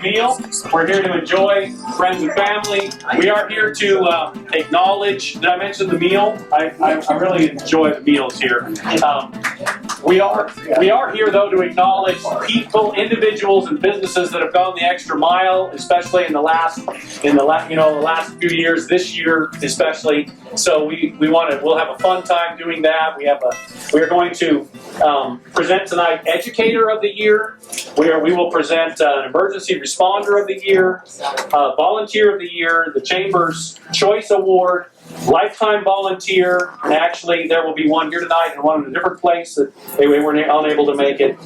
good meal. We're here to enjoy friends and family. We are here to acknowledge, did I mention the meal? I really enjoy the meals here. We are here though to acknowledge people, individuals, and businesses that have gone the extra mile, especially in the last few years, this year especially. So we'll have a fun time doing that. We are going to present tonight Educator of the Year. We will present an Emergency Responder of the Year, Volunteer of the Year, the Chamber's Choice Award, Lifetime Volunteer, and actually there will be one here tonight and one in a different place that they were unable to make it,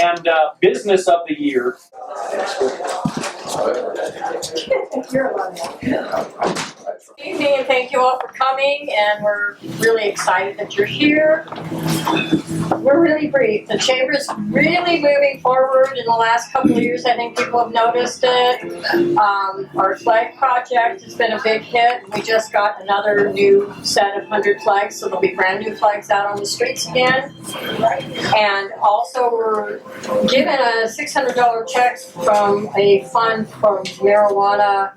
and Business of the Year. Good evening, and thank you all for coming, and we're really excited that you're here. We're really brief. The Chamber is really moving forward in the last couple of years. I think people have noticed it. Our flag project has been a big hit. We just got another new set of 100 flags, so there'll be brand new flags out on the streets again. And also we're given a $600 check from a fund from marijuana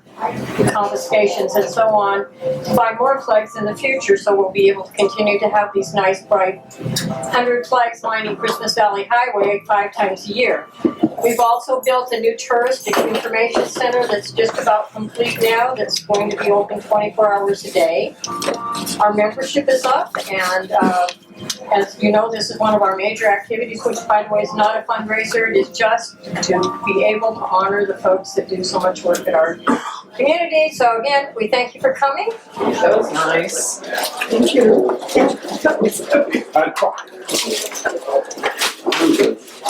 confiscations and so on to buy more flags in the future, so we'll be able to continue to have these nice bright 100 flags lining Christmas Valley Highway 5 times a year. We've also built a new touristic information center that's just about complete now, that's going to be open 24 hours a day. Our membership is up, and as you know, this is one of our major activities, which by the way is not a fundraiser. It is just to be able to honor the folks that do so much work at our community. So again, we thank you for coming. That was nice. Thank you. Yeah.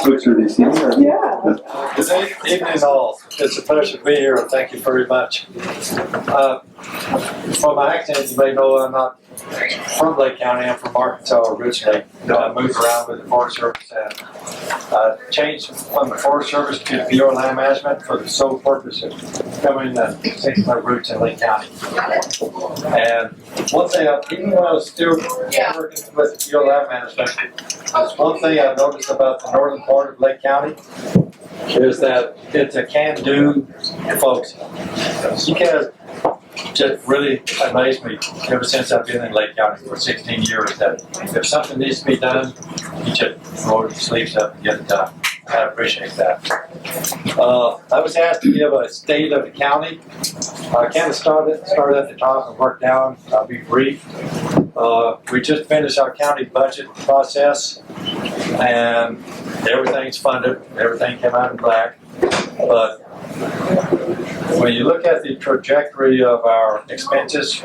Good evening all. It's a pleasure to be here, and thank you very much. From my accent, you may know I'm not from Lake County. I'm from Arkansas originally. I moved around with the Forest Service and changed from the Forest Service to Bureau of Land Management for the sole purpose of coming and taking my roots in Lake County. And one thing, even when I was still working with the Bureau of Land Management, there's one thing I've noticed about the northern part of Lake County is that it's a can-do folks. You guys just really amazed me ever since I've been in Lake County for 16 years that if something needs to be done, you just roll your sleeves up and get it done. I appreciate that. I was asked to give a state of the county. I kind of started at the top and worked down. I'll be brief. We just finished our county budget process, and everything's funded. Everything came out in black. But when you look at the trajectory of our expenses,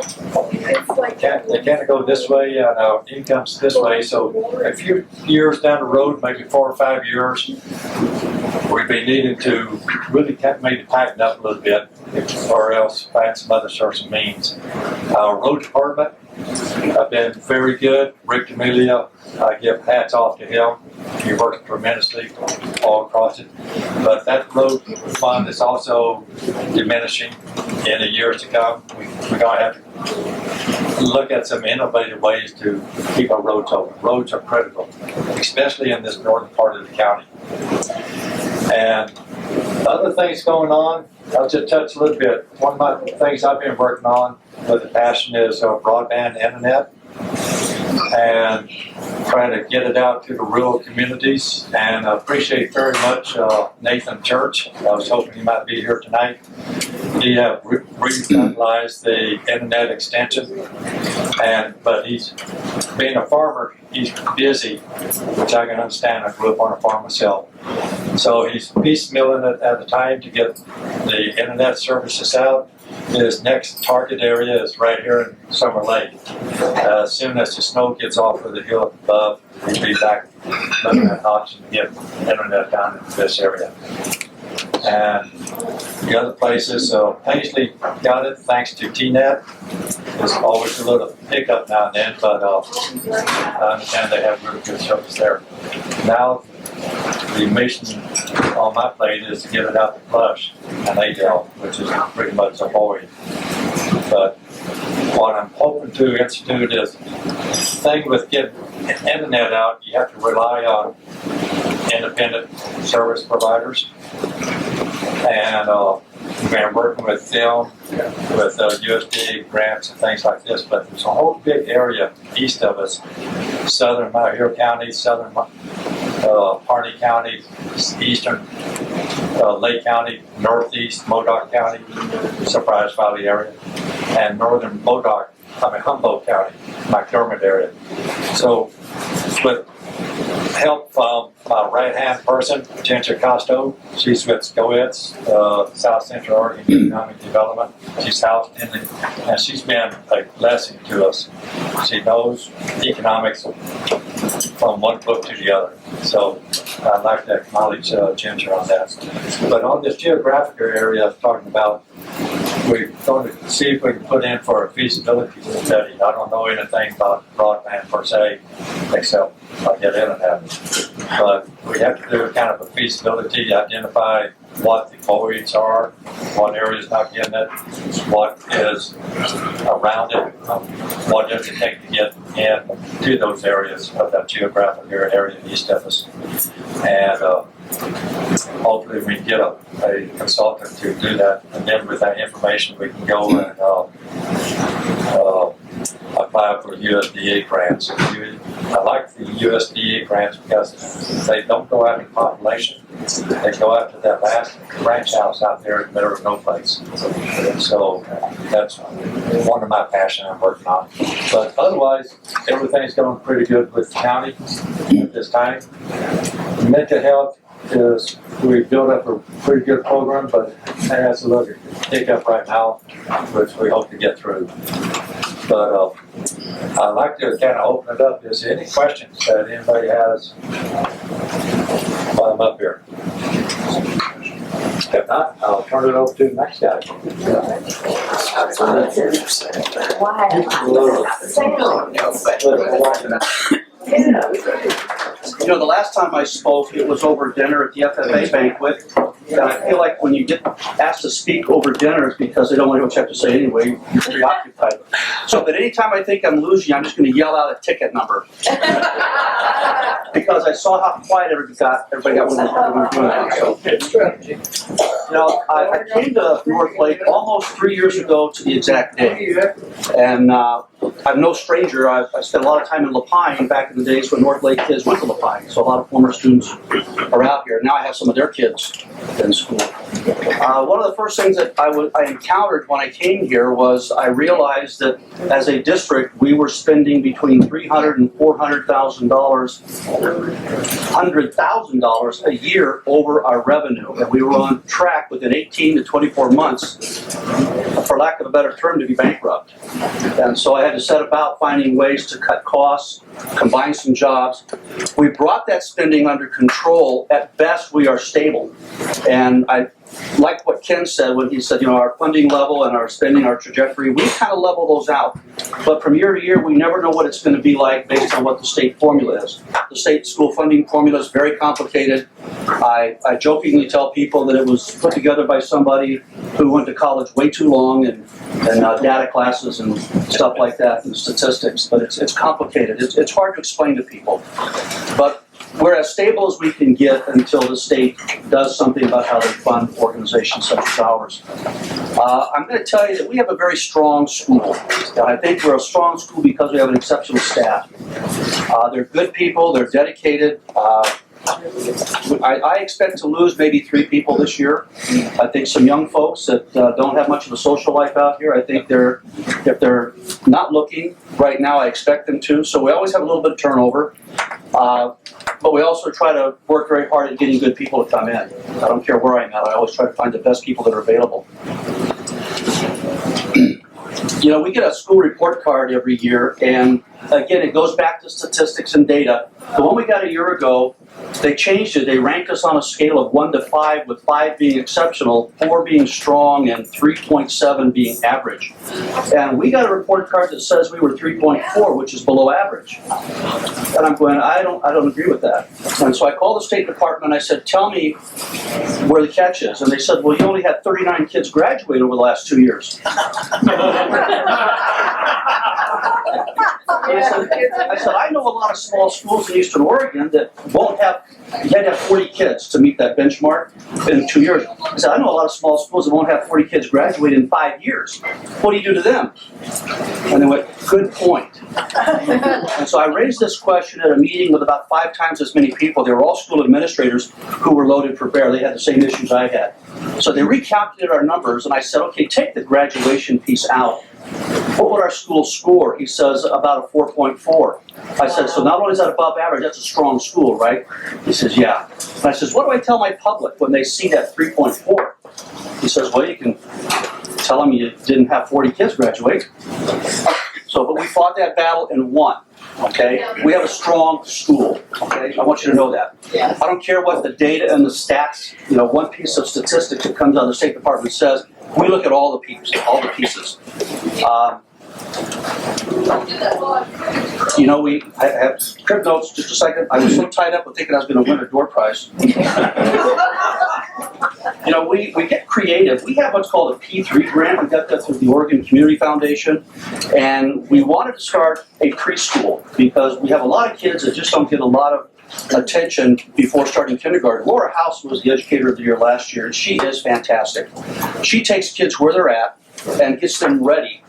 they can't go this way, and our income's this way. So a few years down the road, maybe 4 or 5 years, we'd be needing to really maybe tighten up a little bit, or else find some other source of means. Our road department have been very good. Rick D'Amelio, I give hats off to him. He works tremendously all across it. But that road fund is also diminishing in the years to come. We're going to have to look at some innovative ways to keep our roads open. Roads are critical, especially in this northern part of the county. And other things going on, I'll just touch a little bit. One of my things I've been working on with a passion is broadband internet, and trying to get it out to the rural communities. And I appreciate very much Nathan Church. I was hoping he might be here tonight. He revitalized the internet extension, but he's being a farmer. He's busy, which I can understand. I grew up on a farm myself. So he's piecemealing it at a time to get the internet services out. His next target area is right here in Summer Lake. As soon as the snow gets off of the hill above, he'll be back looking at options to get internet down in this area. And the other places, Paisley got it thanks to TNet. There's always a little hiccup now and then, but I understand they have really good service there. Now, the mission on my plate is to get it out to Plush and Adel, which is pretty much a void. But what I'm hoping to institute is the thing with getting internet out, you have to rely on independent service providers. And we've been working with them, with USDA grants and things like this, but there's a whole big area east of us, southern Malheur County, southern Harney County, eastern Lake County, northeast Modoc County, Surprise Valley area, and northern Humboldt County, McDermott area. So with help from my right-hand person, Ginger Costo, she's with SCOEDS, South Central Oregon Economic Development. She's housed in and she's been a blessing to us. She knows economics from one book to the other. So I'd like to acknowledge Ginger on that. But on this geographic area I was talking about, we're going to see if we can put in for a feasibility study. I don't know anything about broadband per se, except I get internet. But we have to do kind of a feasibility, identify what the voids are, what areas not getting it, what is around it, what does it take to get into those areas of that geographic area east of us. And hopefully we can get a consultant to do that, and then with that information we can go and apply for USDA grants. I like the USDA grants because they don't go out in population. They go out to that last ranch house out there in the middle of no place. So that's one of my passions I'm working on. But otherwise, everything's going pretty good with the county at this time. Mental health is, we built up a pretty good program, but it has a little hiccup right now, which we hope to get through. But I'd like to kind of open it up. Is there any questions that anybody has while I'm up here? If not, I'll turn it over to the next guy. You know, the last time I spoke, it was over dinner at the FFA banquet. And I feel like when you get asked to speak over dinner, it's because they don't want to know what you have to say anyway. You're preoccupied. So, but anytime I think I'm losing, I'm just going to yell out a ticket number. Because I saw how quiet everybody got when we were doing that. So, you know, I came to North Lake almost 3 years ago to the exact day. And I'm no stranger. I spent a lot of time in La Pine back in the days when North Lake kids went to La Pine. So a lot of former students are out here. Now I have some of their kids in school. One of the first things that I encountered when I came here was I realized that as a district we were spending between $300,000 and $100,000 a year over our revenue, and we were on track within 18 to 24 months, for lack of a better term, to be bankrupt. And so I had to set about finding ways to cut costs, combine some jobs. We brought that spending under control. At best, we are stable. And I like what Ken said when he said, you know, our funding level and our spending, our trajectory, we kind of level those out. But from year to year, we never know what it's going to be like based on what the state formula is. The state school funding formula is very complicated. I jokingly tell people that it was put together by somebody who went to college way too long and data classes and stuff like that and statistics. But it's complicated. It's hard to explain to people. But we're as stable as we can get until the state does something about how they fund organizations such as ours. I'm going to tell you that we have a very strong school. And I think we're a strong school because we have an exceptional staff. They're good people, they're dedicated. I expect to lose maybe 3 people this year. I think some young folks that don't have much of a social life out here, I think if they're not looking right now, I expect them to. So we always have a little bit of turnover. But we also try to work very hard at getting good people to come in. I don't care where I'm at, I always try to find the best people that are available. You know, we get a school report card every year, and again, it goes back to statistics and data. The one we got a year ago, they changed it. They ranked us on a scale of 1 to 5, with 5 being exceptional, 4 being strong, and 3.7 being average. And we got a report card that says we were 3.4, which is below average. And I'm going, I don't agree with that. And so I called the State Department and I said, tell me where the catch is. And they said, well, you only had 39 kids graduate over the last 2 years. I said, I know a lot of small schools in Eastern Oregon that won't have, you had to have 40 kids to meet that benchmark in 2 years. I said, I know a lot of small schools that won't have 40 kids graduate in 5 years. What do you do to them? And they went, good point. And so I raised this question at a meeting with about 5 times as many people. They were all school administrators who were loaded for bear. They had the same issues I had. So they recalculated our numbers, and I said, okay, take the graduation piece out. What would our school score? He says, about a 4.4. I said, so not only is that above average, that's a strong school, right? He says, yeah. And I says, what do I tell my public when they see that 3.4? He says, well, you can tell them you didn't have 40 kids graduate. So, but we fought that battle and won. Okay, we have a strong school. Okay, I want you to know that. Yes. I don't care what the data and the stats. You know, one piece of statistics that comes out of the State Department says we look at all the pieces. You know, I have crib notes. Just a second. I was so tied up with thinking I was going to win a door prize. You know, we get creative. We have what's called a P3 grant. We got that through the Oregon Community Foundation. And we wanted to start a preschool because we have a lot of kids that just don't get a lot of attention before starting kindergarten. Laura House was the Educator of the Year last year, and she is fantastic. She takes kids where they're at and gets them ready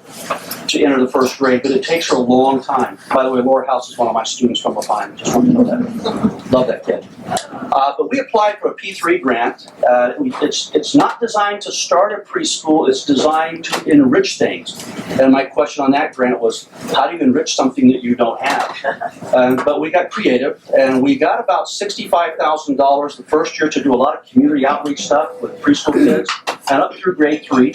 to enter the first grade, but it takes her a long time. By the way, Laura House is one of my students from Lafayette. Just want you to know that. Love that kid. But we applied for a P3 grant. It's not designed to start a preschool. It's designed to enrich things. And my question on that grant was, how do you enrich something that you don't have? But we got creative, and we got about $65,000 the first year to do a lot of community outreach stuff with preschool kids, and up through grade 3.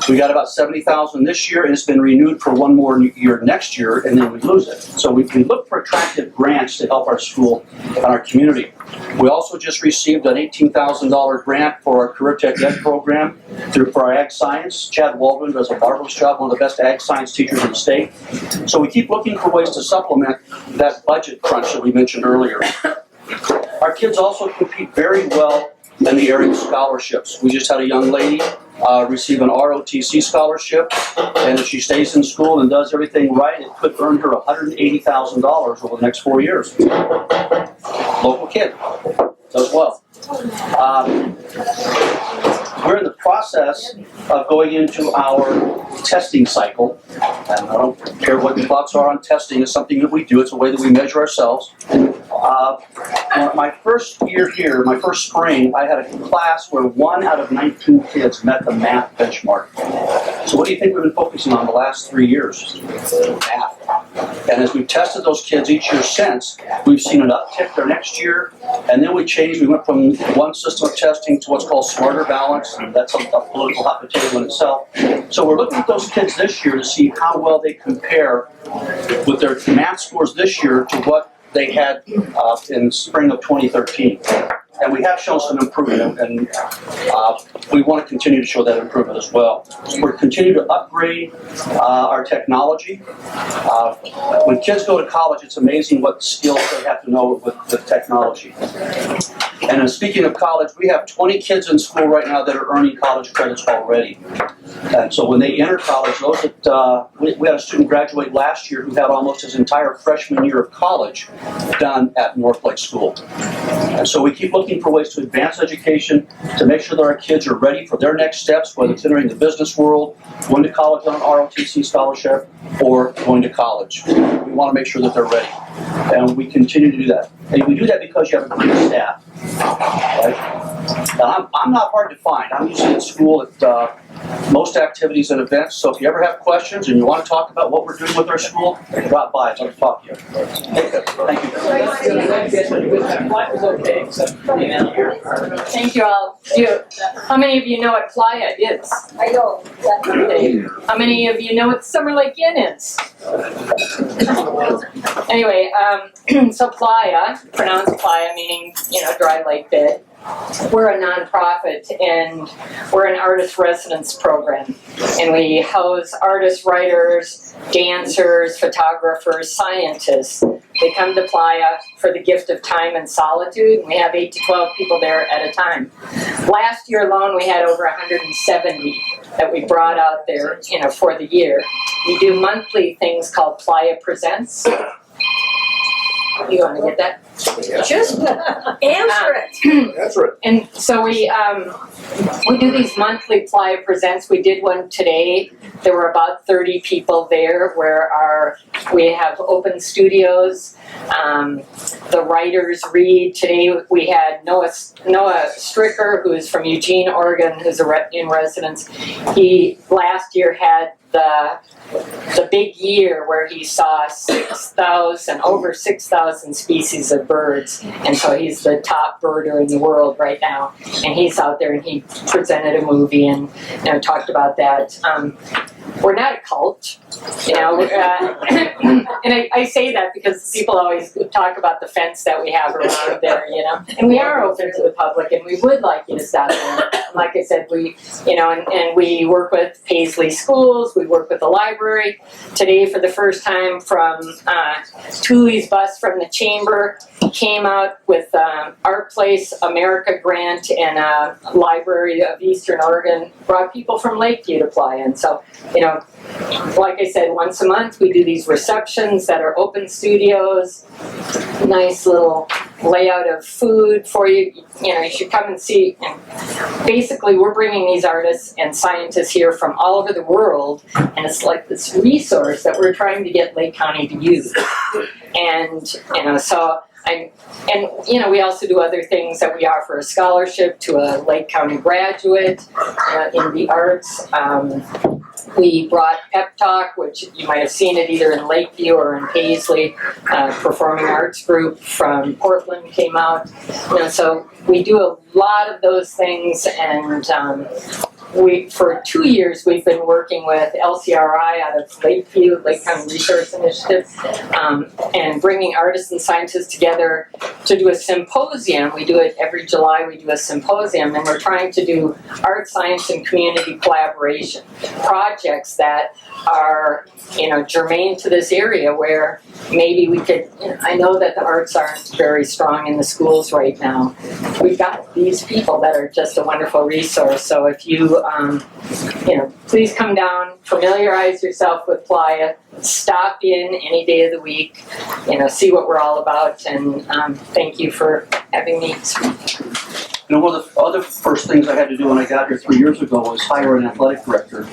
We got about $70,000 this year, and it's been renewed for one more year next year, and then we lose it. So we look for attractive grants to help our school and our community. We also just received an $18,000 grant for our Career Tech Ed program for our ag science. Chad Waldron does a marvelous job, one of the best ag science teachers in the state. So we keep looking for ways to supplement that budget crunch that we mentioned earlier. Our kids also compete very well in the area of scholarships. We just had a young lady receive an ROTC scholarship, and if she stays in school and does everything right, it could earn her $180,000 over the next 4 years. Local kid, does well. We're in the process of going into our testing cycle, and I don't care what your thoughts are on testing. It's something that we do. It's a way that we measure ourselves. My first year here, my first spring, I had a class where 1 out of 19 kids met the math benchmark. So what do you think we've been focusing on the last 3 years? Math. And as we've tested those kids each year since, we've seen an uptick their next year, and then we changed. We went from one system of testing to what's called Smarter Balance, and that's a political hot potato in itself. So we're looking at those kids this year to see how well they compare with their math scores this year to what they had in spring of 2013. And we have shown some improvement, and we want to continue to show that improvement as well. So we're continuing to upgrade our technology. When kids go to college, it's amazing what skills they have to know with technology. And speaking of college, we have 20 kids in school right now that are earning college credits already. And so when they enter college, those that we had a student graduate last year who had almost his entire freshman year of college done at North Lake School. And so we keep looking for ways to advance education, to make sure that our kids are ready for their next steps, whether it's entering the business world, going to college on an ROTC scholarship, or going to college. We want to make sure that they're ready. And we continue to do that. And we do that because you have a great staff. Right? Now, I'm not hard to find. I'm usually at school at most activities and events, so if you ever have questions and you want to talk about what we're doing with our school, drop by. I'd love to talk to you. Thank you. Thank you all. How many of you know what Playa is? I don't. How many of you know what Summer Lake Inn is? Anyway, so Playa, pronounced Playa, meaning, dry lake bed. We're a nonprofit, and we're an artist residence program, and we house artists, writers, dancers, photographers, scientists. They come to Playa for the gift of time and solitude, and we have 8 to 12 people there at a time. Last year alone, we had over 170 that we brought out there, for the year. we do monthly things called Playa Presents. You want to get that? Just answer it. That's right. And so we do these monthly Playa Presents. We did one today. There were about 30 people there where we have open studios. The writers read. Today we had Noah Stricker, who is from Eugene, Oregon, who's in residence. He last year had the big year where he saw over 6,000 species of birds, and so he's the top birder in the world right now. And he's out there and he presented a movie and talked about that. We're not a cult, and I say that because people always talk about the fence that we have around there, and we are open to the public, and we would like you to stop there. Like I said, we we work with Paisley Schools, we work with the library. Today, for the first time, from Thule's bus from the chamber came out with Art Place America grant and Library of Eastern Oregon, brought people from Lakeview to apply. And so, like I said, once a month we do these receptions that are open studios, nice little layout of food for you. You should come and see. And basically, we're bringing these artists and scientists here from all over the world, and it's like this resource that we're trying to get Lake County to use. And so we also do other things that we offer a scholarship to a Lake County graduate in the arts. We brought Pep Talk, which you might have seen it either in Lakeview or in Paisley. Performing arts group from Portland came out. So we do a lot of those things, and for 2 years we've been working with LCRI out of Lakeview, Lake County Resource Initiative, and bringing artists and scientists together to do a symposium. We do it every July, we do a symposium, and we're trying to do art, science, and community collaboration projects that are germane to this area, where maybe we could, I know that the arts aren't very strong in the schools right now. We've got these people that are just a wonderful resource. So if you, please come down, familiarize yourself with Playa, stop in any day of the week, see what we're all about, and thank you for having me speak. One of the other first things I had to do when I got here 3 years ago was hire an athletic director.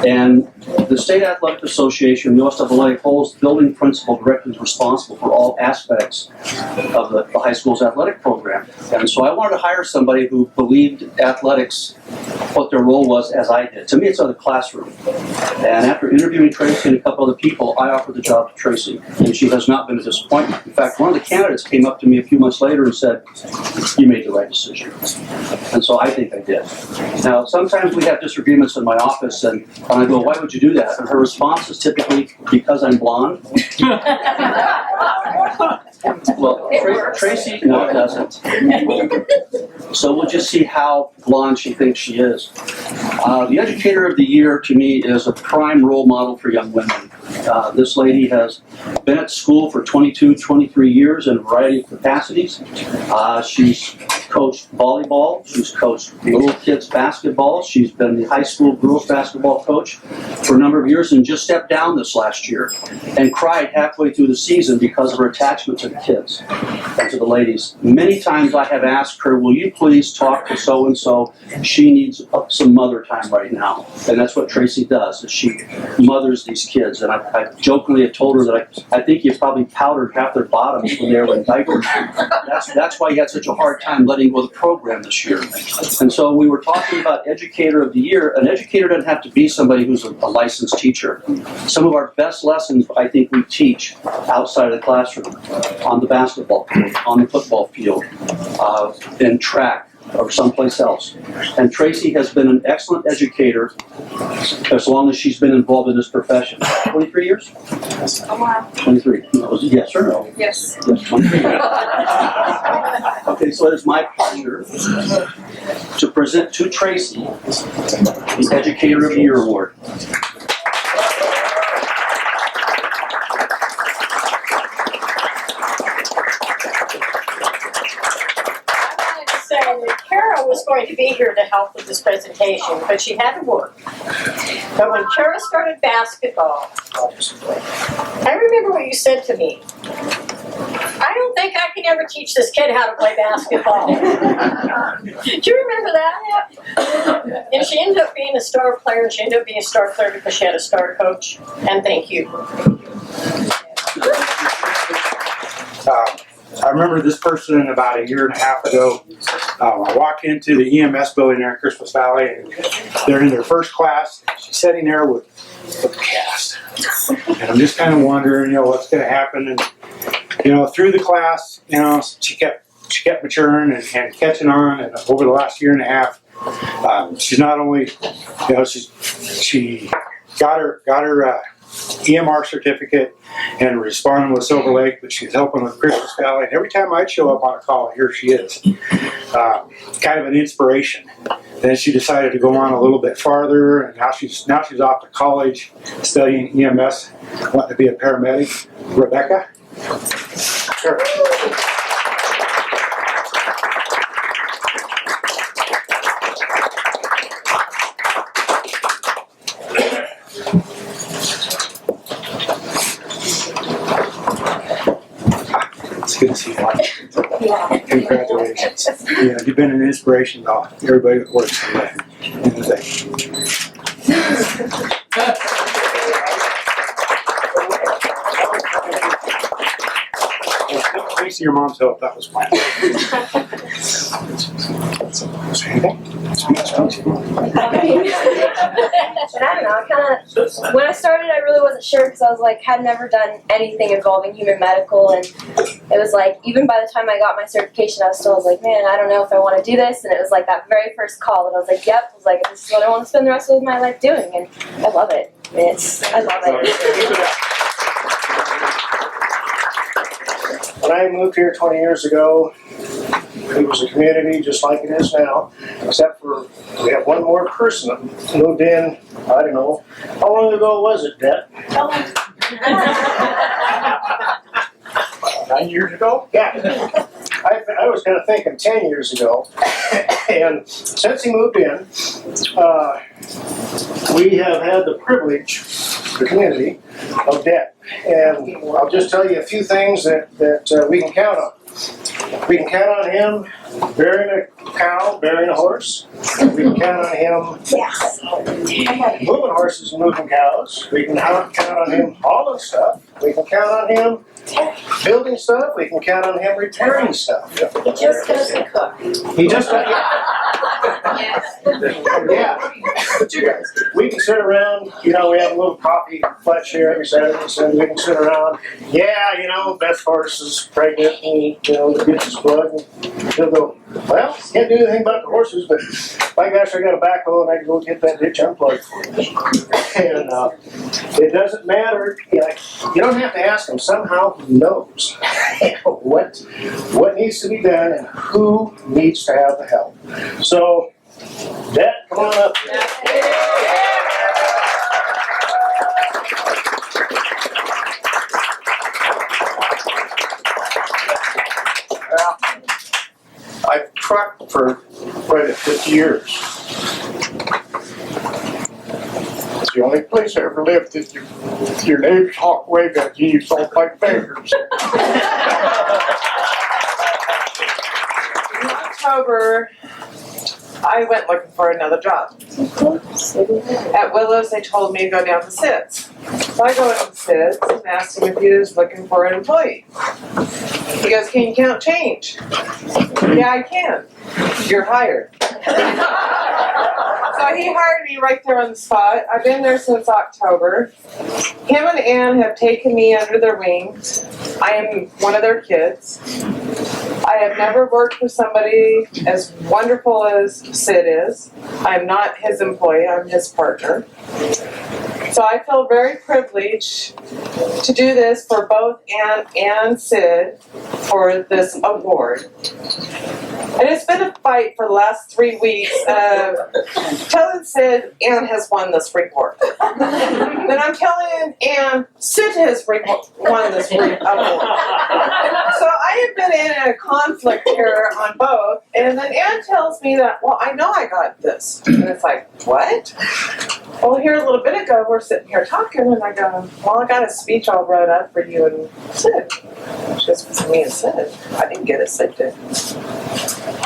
And the State Athletic Association, the OSAA, holds building principal directors responsible for all aspects of the high school's athletic program. And so I wanted to hire somebody who believed athletics, what their role was, as I did. To me, it's in the classroom. And after interviewing Tracy and a couple other people, I offered the job to Tracy. And she has not been a disappointment. In fact, one of the candidates came up to me a few months later and said, "You made the right decision." And so I think I did. Now, sometimes we have disagreements in my office, and I go, "Why would you do that?" And her response is typically, "Because I'm blonde." Well, Tracy, no, it doesn't. So we'll just see how blonde she thinks she is. The Educator of the Year, to me, is a prime role model for young women. This lady has been at school for 22, 23 years in a variety of capacities. She's coached volleyball, she's coached little kids basketball, she's been the high school girls basketball coach for a number of years, and just stepped down this last year and cried halfway through the season because of her attachment to the kids and to the ladies. Many times I have asked her, "Will you please talk to so-and-so? She needs some mother time right now." And that's what Tracy does, is she mothers these kids. And I jokingly have told her that I think you probably powdered half their bottoms when they were in diapers. That's why you had such a hard time letting go of the program this year. And so we were talking about Educator of the Year. An educator doesn't have to be somebody who's a licensed teacher. Some of our best lessons, I think, we teach outside of the classroom, on the basketball field, on the football field, in track, or someplace else. And Tracy has been an excellent educator as long as she's been involved in this profession. 23 years? A while. 23. Yes or no? Yes. Yes, 23. Okay, so it is my pleasure to present to Tracy the Educator of the Year Award. Kara was going to be here to help with this presentation, but she had to work. But when Kara started basketball, I remember what you said to me. I don't think I can ever teach this kid how to play basketball. Do you remember that? And she ended up being a star player, and she ended up being a star player because she had a star coach. And thank you. I remember this person about a year and a half ago. I walked into the EMS building there in Christmas Valley, and they're in their first class. She's sitting there with a cast. And I'm just kind of wondering, what's going to happen. And, through the class, she kept maturing and catching on. And over the last year and a half, she's not only, she got her EMR certificate and responding with Silver Lake, but she's helping with Christmas Valley. And every time I'd show up on a call, here she is. Kind of an inspiration. Then she decided to go on a little bit farther, and now she's off to college studying EMS, wanting to be a paramedic. Rebecca? Sure. It's good to see you. Yeah. Congratulations. You've been an inspiration to everybody that works in the thing. Thanks to your mom's help, that was fine. And I don't know, when I started, I really wasn't sure because I was like, had never done anything involving human medical, and it was like, even by the time I got my certification, I was like, man, I don't know if I want to do this, and it was like that very first call, and I was like, yep, this is what I want to spend the rest of my life doing, and I love it. I love it. When I moved here 20 years ago, it was a community just like it is now, except for we have one more person that moved in, I don't know, how long ago was it, Dad? 9 years ago? Yeah. I was kind of thinking 10 years ago, and since he moved in, we have had the privilege, the community, of debt. And I'll just tell you a few things that we can count on. We can count on him bearing a cow, bearing a horse. We can count on him moving horses and moving cows. We can count on him hauling stuff. We can count on him building stuff. We can count on him repairing stuff. He just doesn't cook. He just doesn't. Yeah. We can sit around, we have a little coffee fletch here every Saturday, and we can sit around, Beth horse is pregnant, and, the bitch is blood, and he'll go, well, can't do anything about the horses, but my gosh, I got a backhoe, and I can go get that ditch unplugged for you. And it doesn't matter, you don't have to ask him, somehow he knows what needs to be done and who needs to have the help. So, Dad, come on up. I've trucked for quite a 50 years. It's the only place I ever lived that your neighbors talk way back, you sold my fingers. In October, I went looking for another job. At Willows, they told me to go down to SIDS. So I go into SIDS and asked him if he was looking for an employee. He goes, can you count change? Yeah, I can. You're hired. So he hired me right there on the spot. I've been there since October. Him and Ann have taken me under their wings. I am one of their kids. I have never worked for somebody as wonderful as Sid is. I am not his employee, I'm his partner. So I feel very privileged to do this for both Ann and Sid for this award. And it's been a fight for the last 3 weeks. Telling Sid Ann has won this report. Then I'm telling Ann Sid has won this report. So I have been in a conflict here on both. And then Ann tells me that, well, I know I got this. And it's like, what? Well, here a little bit ago, we're sitting here talking, and I go, well, I got a speech all wrote up for you and Sid. Just for me and Sid. I didn't get it, Sid did.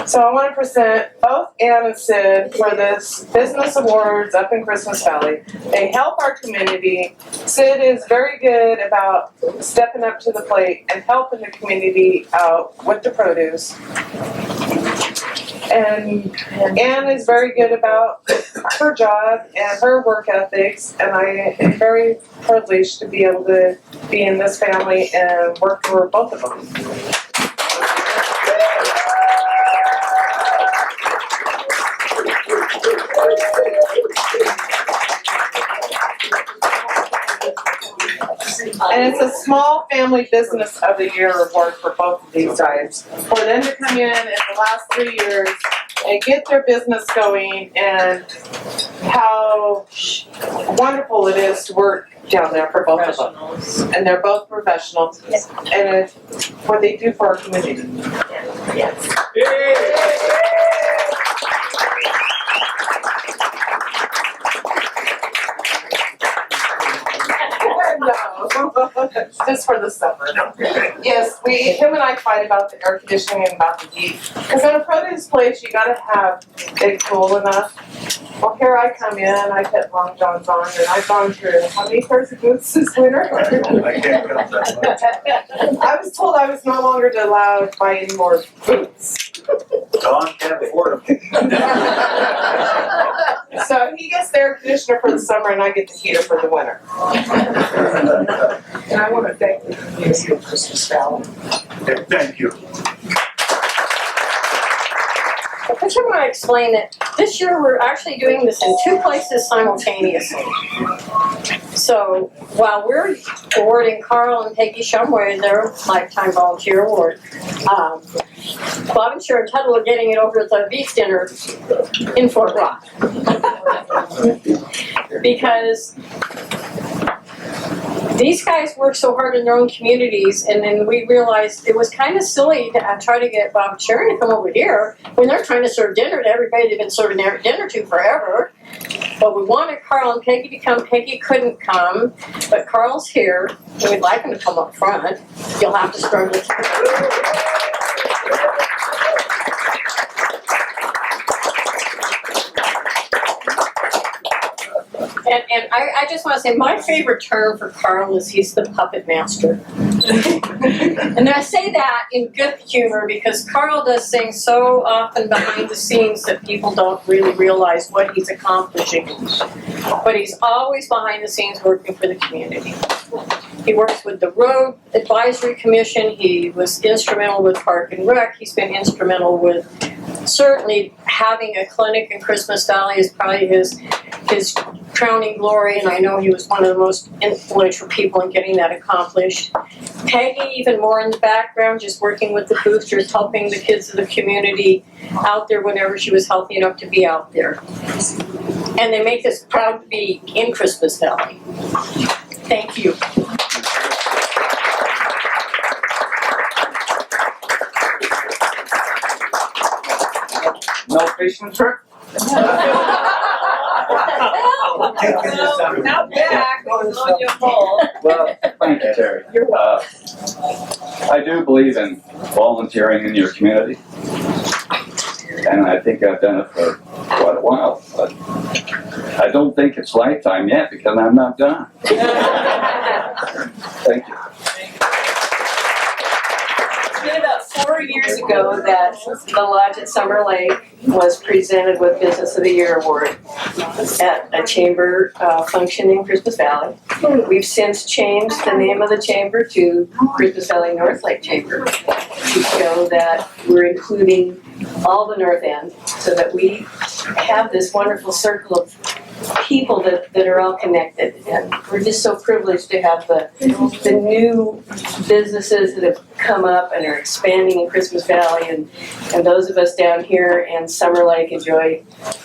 So I want to present both Ann and Sid for this Business Awards up in Christmas Valley. They help our community. Sid is very good about stepping up to the plate and helping the community out with the produce. And Ann is very good about her job and her work ethics, and I am very privileged to be able to be in this family and work for both of them. And it's a small family business of the year award for both of these guys. For them to come in the last 3 years and get their business going, and how wonderful it is to work down there for both of them. And they're both professionals, and it's what they do for our community. Yes. No, just for the summer. Yes, him and I fight about the air conditioning and about the heat. Because in a produce place, you gotta have it cool enough. Well, here I come in, I put long johns on, and I've gone through how many pairs of boots this winter? I can't count that much. I was told I was no longer allowed to buy any more boots. Don can't afford them. So he gets the air conditioner for the summer, and I get the heater for the winter. And I want to thank the community of Christmas Valley. Thank you. I just want to explain that this year we're actually doing this in 2 places simultaneously. So while we're awarding Carl and Peggy Shumway their Lifetime Volunteer Award, Bob and Sharon Tuttle are getting it over at the beef dinner in Fort Rock. Because these guys work so hard in their own communities, and then we realized it was kind of silly to try to get Bob and Sharon to come over here when they're trying to serve dinner to everybody they've been serving dinner to forever. But we wanted Carl and Peggy to come. Peggy couldn't come, but Carl's here, and we'd like him to come up front. You'll have to struggle with him. And I just want to say my favorite term for Carl is he's the puppet master. And I say that in good humor because Carl does things so often behind the scenes that people don't really realize what he's accomplishing. But he's always behind the scenes working for the community. He works with the Road Advisory Commission. He was instrumental with Park and Rec. He's been instrumental with certainly having a clinic in Christmas Valley is probably his crowning glory, and I know he was one of the most influential people in getting that accomplished. Peggy, even more in the background, just working with the boosters, helping the kids of the community out there whenever she was healthy enough to be out there. And they make us proud to be in Christmas Valley. Thank you. No fishing trip? Not back, on your ball. Well, thank you, Terry. I do believe in volunteering in your community, and I think I've done it for quite a while, but I don't think it's lifetime yet because I'm not done. Thank you. It's been about 4 years ago that the Lodge at Summer Lake was presented with Business of the Year Award at a chamber function in Christmas Valley. We've since changed the name of the chamber to Christmas Valley North Lake Chamber to show that we're including all the North End so that we have this wonderful circle of people that are all connected. And we're just so privileged to have the new businesses that have come up and are expanding in Christmas Valley, and those of us down here in Summer Lake enjoy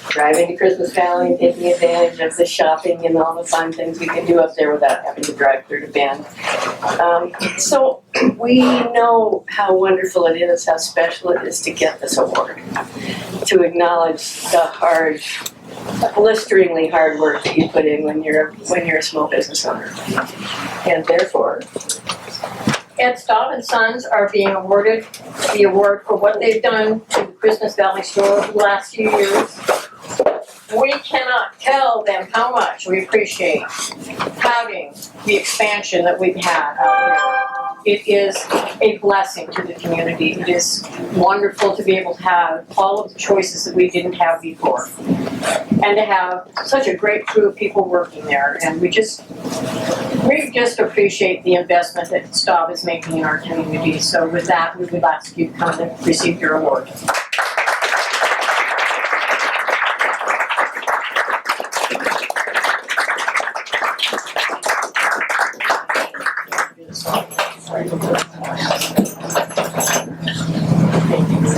driving to Christmas Valley and taking advantage of the shopping and all the fun things we can do up there without having to drive through to Bend. So we know how wonderful it is, how special it is to get this award, to acknowledge the hard, blisteringly hard work that you put in when you're a small business owner. And therefore, Ed Staub and Sons are being awarded the award for what they've done to the Christmas Valley store over the last few years. We cannot tell them how much we appreciate having the expansion that we've had out here. It is a blessing to the community. It is wonderful to be able to have all of the choices that we didn't have before. And to have such a great crew of people working there. And we just appreciate the investment that Staub is making in our community. So with that, we would ask you to come and receive your award.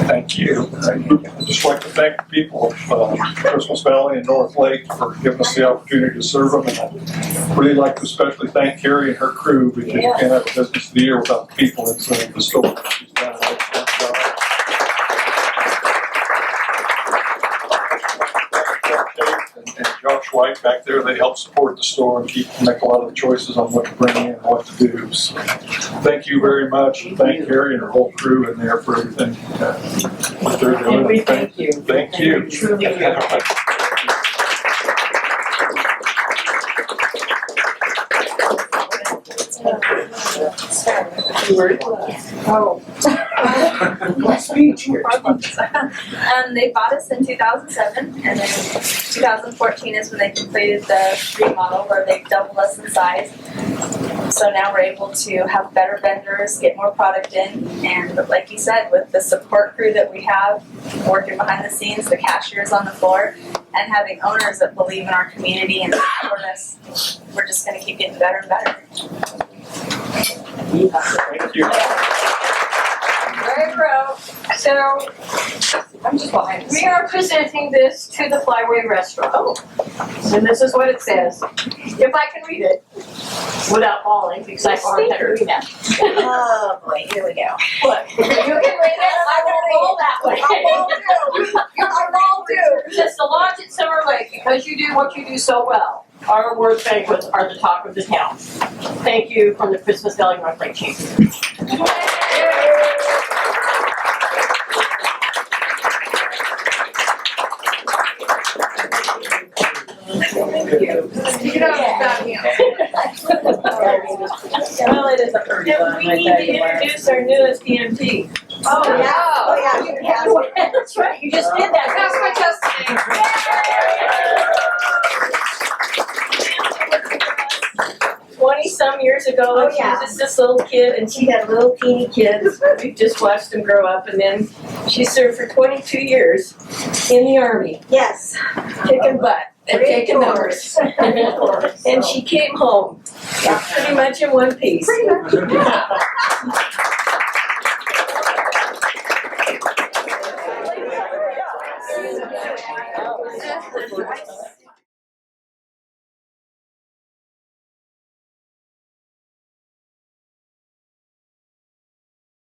Thank you. I'd just like to thank the people of Christmas Valley and North Lake for giving us the opportunity to serve them. And I'd really like to especially thank Carrie and her crew, because you can't have a business of the year without the people inside the store. She's done an excellent job. And Josh White back there, they help support the store and make a lot of the choices on what to bring in and what to do. So thank you very much. And thank Carrie and her whole crew in there for everything that they're doing. and we thank you. Thank you. We truly do. They bought us in 2007, and then 2014 is when they completed the remodel where they doubled us in size. So now we're able to have better vendors, get more product in, and like you said, with the support crew that we have working behind the scenes, the cashiers on the floor, and having owners that believe in our community and support us, we're just going to keep getting better and better. Thank you. Very proud. So, we are presenting this to the Flyway Restaurant. Oh, and this is what it says. If I can read it without falling, because I can't read that. Oh boy, here we go. Look, you can read it, I won't roll that way. I won't do. Just to lodge at Summer Lake, because you do what you do so well. Our awards banquets are the talk of the town. Thank you from the Christmas Valley North Lake Chamber. Well, it is a pretty one. We need to introduce our newest PMT. Oh yeah, oh yeah, you can have it. That's right, you just did that. Pass my testimony. 20-some years ago, she was just this little kid, and she had little teeny kids. We just watched them grow up, and then she served for 22 years in the Army, Yes. kicking butt and taking numbers. And she came home pretty much in one piece.